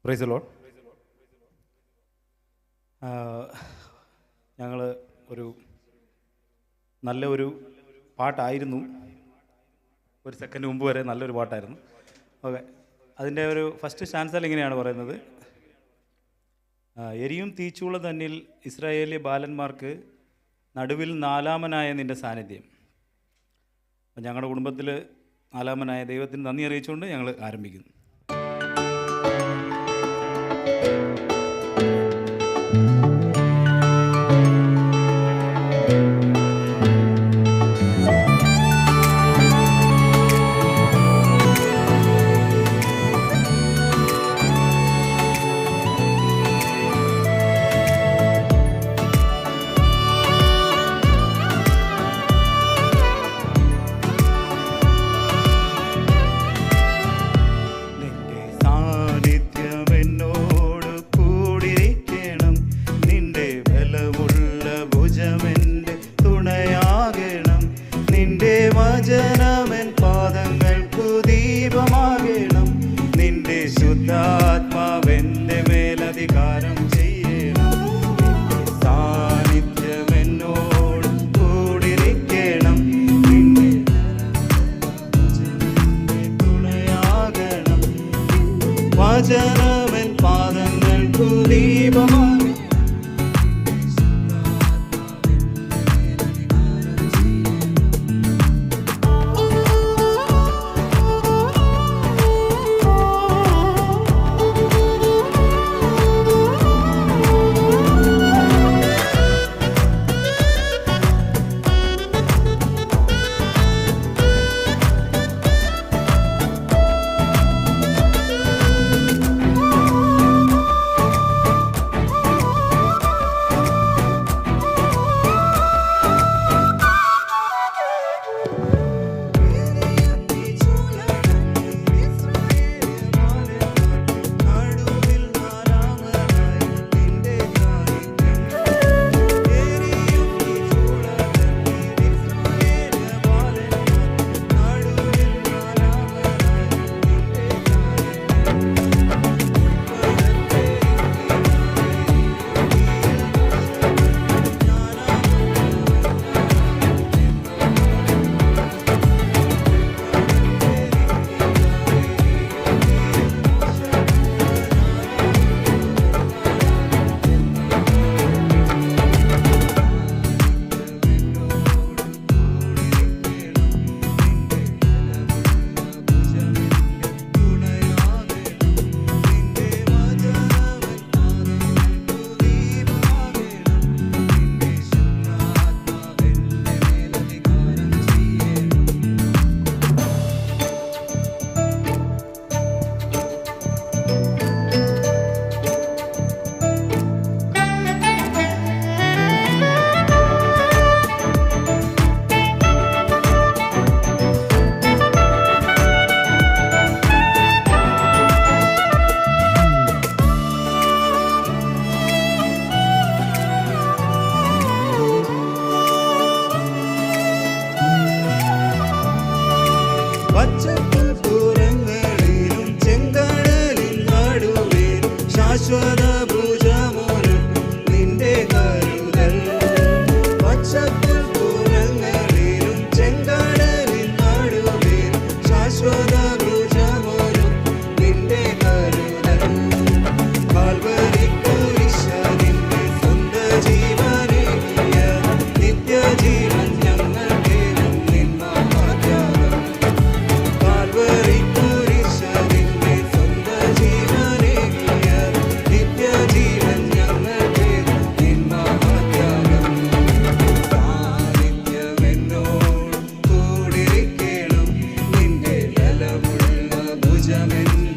Praise the Lord. ഞങ്ങൾ നല്ലൊരു പാട്ടായിരുന്നു, ഒരു സെക്കൻഡ് മുമ്പ് വരെ നല്ലൊരു പാട്ടായിരുന്നു. ഓക്കെ, അതിൻ്റെ ഒരു ഫസ്റ്റ് സ്റ്റാൻസയിൽ ഇങ്ങനെയാണ് പറയുന്നത്: എരിയും തീച്ചൂള തന്നിൽ ഇസ്രായേലി ബാലന്മാർക്ക് നടുവിൽ നാലാമനായ നിൻ്റെ സാന്നിധ്യം. അപ്പം ഞങ്ങളുടെ കുടുംബത്തിൽ നാലാമനായ ദൈവത്തിന് നന്ദി അറിയിച്ചുകൊണ്ട് ഞങ്ങൾ ആരംഭിക്കുന്നു. ശുദ്ധാത്മാവെൻ്റെ മേലധികാരം ചെയ്യണം. സാന്നിധ്യം എന്നോട് കൂടിരിക്കണം. നിന്റെ തുണയാകണം. വചനമെൻ പാദങ്ങൾക്കു ദീപമാകണം. പച്ചപ്പുൽപ്പുറങ്ങളിലും ചെങ്കടലിൻ നടുവിലും ശാശ്വത ഭുജമൊരുക്കും നിന്റെ കരുതൽ. പച്ചപ്പുൽപ്പുറങ്ങളിലും ചെങ്കടലിൻ നടുവിലും ശാശ്വത ഭുജമൊരുക്കും നിന്റെ കരുതൽ. കാൽവരിക്കുരിശിന്റെ സ്വന്തം ജീവനേകിയ നിത്യജീവൻ ഞങ്ങൾക്കേകും നിൻ മഹാത്യാഗം. Amen.